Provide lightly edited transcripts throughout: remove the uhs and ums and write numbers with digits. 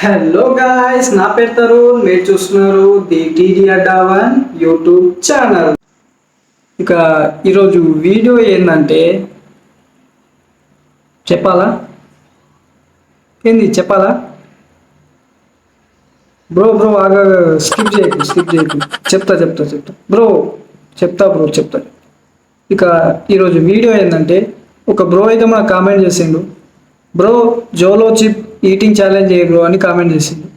Hello guys, నా పేరు తరుణ్. మీరు చూస్తున్నారు ది టీడీ అడ్డావన్ యూట్యూబ్ ఛానల్. ఇక ఈరోజు వీడియో ఏంటంటే చెప్పాలా చెప్పాలా బ్రో ఆగా స్కిప్ చేయకు చెప్తా చెప్తా. ఇక ఈరోజు వీడియో ఏంటంటే ఒక బ్రో అయితే మనకు కామెంట్ చేసిండు, బ్రో జోలో చిప్ ఈటింగ్ ఛాలెంజ్ చేయ బ్రో అని కామెంట్ చేసిండు.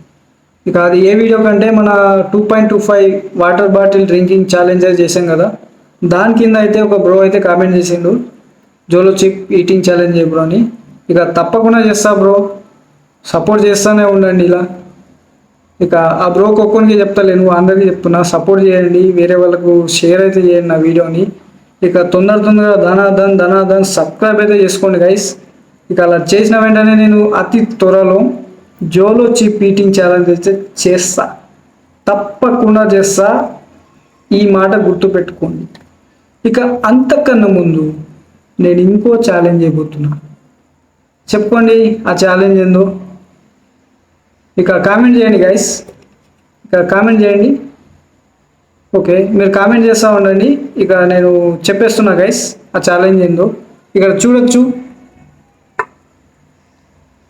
ఇక అది ఏ వీడియో కంటే మన 2.25 వాటర్ బాటిల్ డ్రింకింగ్ ఛాలెంజ్ చేసాం కదా, దాని కింద అయితే ఒక బ్రో అయితే కామెంట్ చేసిండు జోలో చిప్ ఈటింగ్ ఛాలెంజ్ చేయ బ్రో అని. ఇక తప్పకుండా చేస్తా బ్రో, సపోర్ట్ చేస్తూనే ఉండండి ఇలా. ఇక ఆ బ్రోకి ఒక్కరికి చెప్తలేను, అందరికీ చెప్తున్నా, సపోర్ట్ చేయండి, వేరే వాళ్ళకు షేర్ అయితే చేయండి నా వీడియోని. ఇక తొందరగా ధనాధన్ సబ్స్క్రైబ్ అయితే చేసుకోండి గైస్. ఇక అలా చేసిన వెంటనే నేను అతి త్వరలో జోలో చిప్ ఈటింగ్ ఛాలెంజ్ అయితే చేస్తా, తప్పకుండా చేస్తా, ఈ మాట గుర్తుపెట్టుకోండి. ఇక అంతకన్నా ముందు నేను ఇంకో ఛాలెంజ్ చేయబోతున్నా. చెప్పండి ఆ ఛాలెంజ్ ఏందో. ఇక కామెంట్ చేయండి గైస్, కామెంట్ చేయండి. ఓకే, మీరు కామెంట్ చేస్తూ ఉండండి. ఇక నేను చెప్పేస్తున్నా గైస్ ఆ ఛాలెంజ్ ఏందో. ఇక్కడ చూడొచ్చు,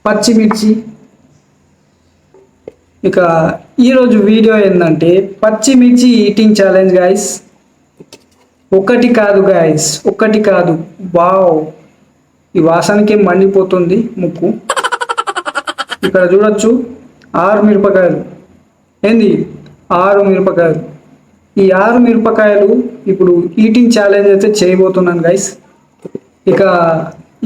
పచ్చిమిర్చి. ఇక ఈరోజు వీడియో ఏంటంటే పచ్చిమిర్చి ఈటింగ్ ఛాలెంజ్ గైస్. ఒకటి కాదు, వావ్, ఈ వాసనకి మండిపోతుంది ముక్కు. ఇక్కడ చూడొచ్చు 6 మిరపకాయలు. 6 మిరపకాయలు. ఈ 6 మిరపకాయలు ఇప్పుడు ఈటింగ్ ఛాలెంజ్ అయితే చేయబోతున్నాను గైస్. ఇక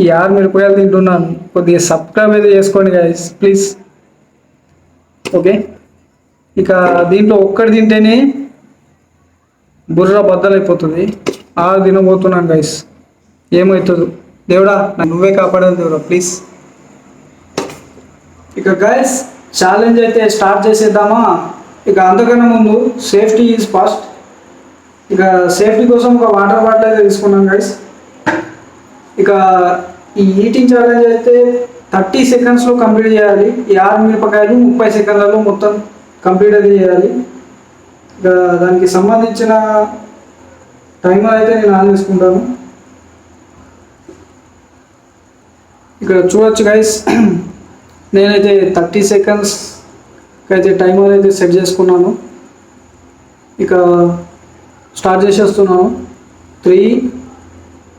ఈ 6 మిరపకాయలు తింటున్నాను, కొద్దిగా సబ్స్క్రైబ్ అయితే చేసుకోండి గైస్ ప్లీజ్. ఓకే, ఇక దీంట్లో ఒక్కటి తింటేనే బుర్ర బద్దలైపోతుంది. 6 తినబోతున్నాను గైస్, ఏమవుతుందో దేవుడా, నువ్వే కాపాడదు దేవుడా ప్లీజ్. ఇక గైస్ ఛాలెంజ్ అయితే స్టార్ట్ చేసేద్దామా. ఇక అంతకన్నా ముందు సేఫ్టీ ఈజ్ ఫస్ట్. ఇక సేఫ్టీ కోసం ఒక వాటర్ బాటిల్ అయితే తీసుకున్నాను గైస్. ఇక ఈ ఈటింగ్ ఛాలెంజ్ అయితే 30 సెకండ్స్లో కంప్లీట్ చేయాలి. ఈ 6 మిరపకాయలు 30 సెకండ్లలో మొత్తం కంప్లీట్ అయితే చేయాలి. ఇక దానికి సంబంధించిన టైమర్ అయితే నేను ఆన్ చేసుకుంటాను. ఇక్కడ చూడొచ్చు గైస్, నేనైతే 30 సెకండ్స్ అయితే టైమర్ అయితే సెట్ చేసుకున్నాను. ఇక స్టార్ట్ చేసేస్తున్నాను. 3,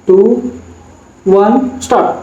2, 1 స్టార్ట్.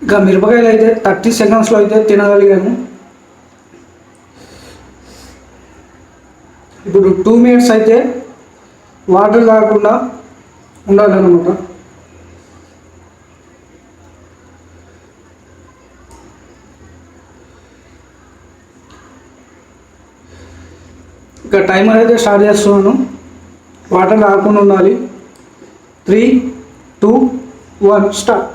ఇక మిరపకాయలు అయితే 30 సెకండ్స్లో అయితే తినగలిగాను. ఇప్పుడు 2 మినిట్స్ అయితే వాటర్ తాగకుండా ఉండాలన్నమాట. ఇక టైమర్ అయితే స్టార్ట్ చేస్తున్నాను. వాటర్ తాగకుండా ఉండాలి. 3, 2, 1 స్టార్ట్.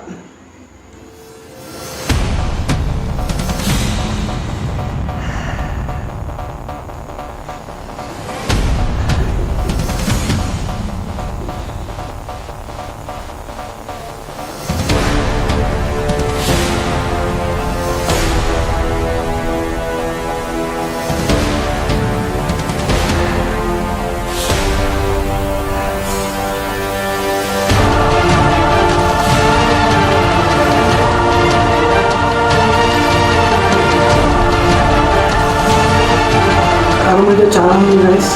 కారం అయితే చాలా ఉంది గైస్.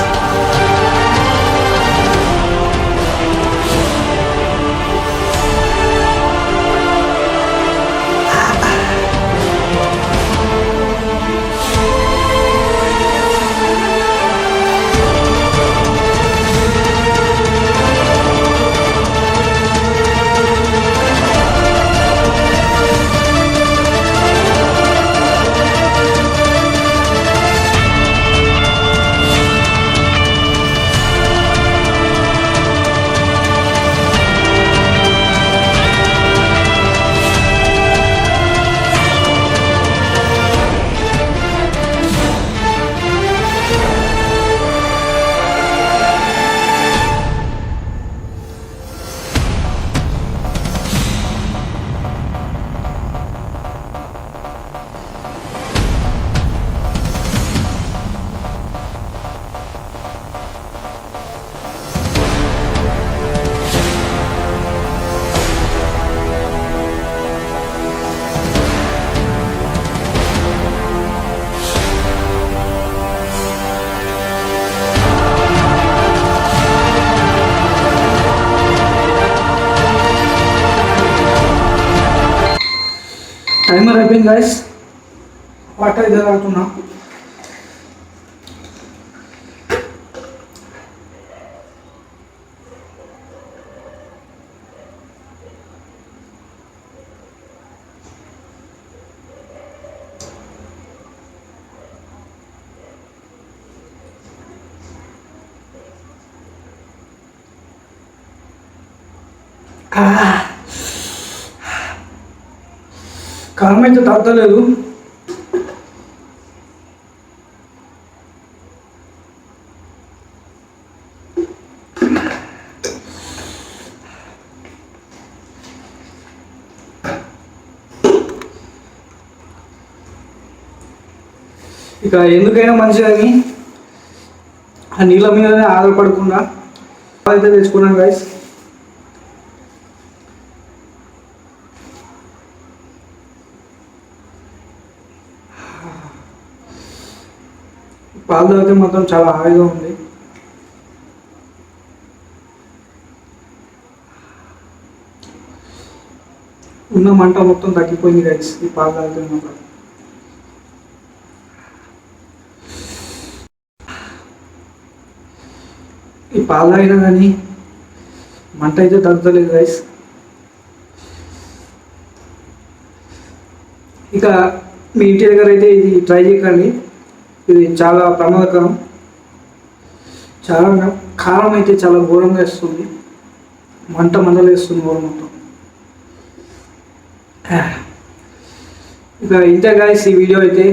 టైమర్ అయిపోయింది గైస్. వాటర్ అయితే తాగుతున్నా. కారం అయితే తగ్గలేదు. ఇక ఎందుకైనా మంచిదని ఆ నీళ్ళ మీదనే ఆధారపడకుండా అయితే తెచ్చుకున్నాను గైస్. పాలు తాగితే మాత్రం చాలా హాయిగా ఉంది. ఉన్న మంట మొత్తం తగ్గిపోయింది గైస్ ఈ పాలు తాగితే మాత్రం. ఈ పాలు తాగినా కానీ మంట అయితే తగ్గుతలేదు గైస్. ఇక మీ ఇంటి దగ్గర అయితే ఇది ట్రై చేయకండి, ఇది చాలా ప్రమాదకరం. చాలా కారం అయితే చాలా ఘోరంగా వేస్తుంది, మంట మండలేస్తుంది ఘోరం మొత్తం. ఇక ఇంతే గైస్ ఈ వీడియో అయితే.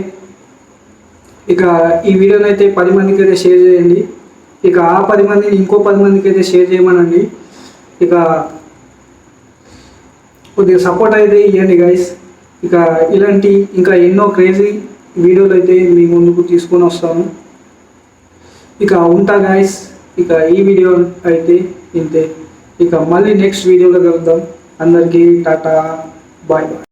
ఇక ఈ వీడియోని అయితే 10 మందికి అయితే షేర్ చేయండి. ఇక ఆ 10 మందిని ఇంకో 10 మందికి అయితే షేర్ చేయమనండి. ఇక కొద్దిగా సపోర్ట్ అయితే ఇవ్వండి గైస్. ఇక ఇలాంటి ఇంకా ఎన్నో క్రేజీ వీడియోలు అయితే మీ ముందుకు తీసుకొని వస్తాను. ఇక ఉంటా గైస్. ఇక ఈ వీడియో అయితే ఇంతే. ఇక మళ్ళీ నెక్స్ట్ వీడియోలో కలుద్దాం. అందరికీ టాటా, బాయ్ బాయ్.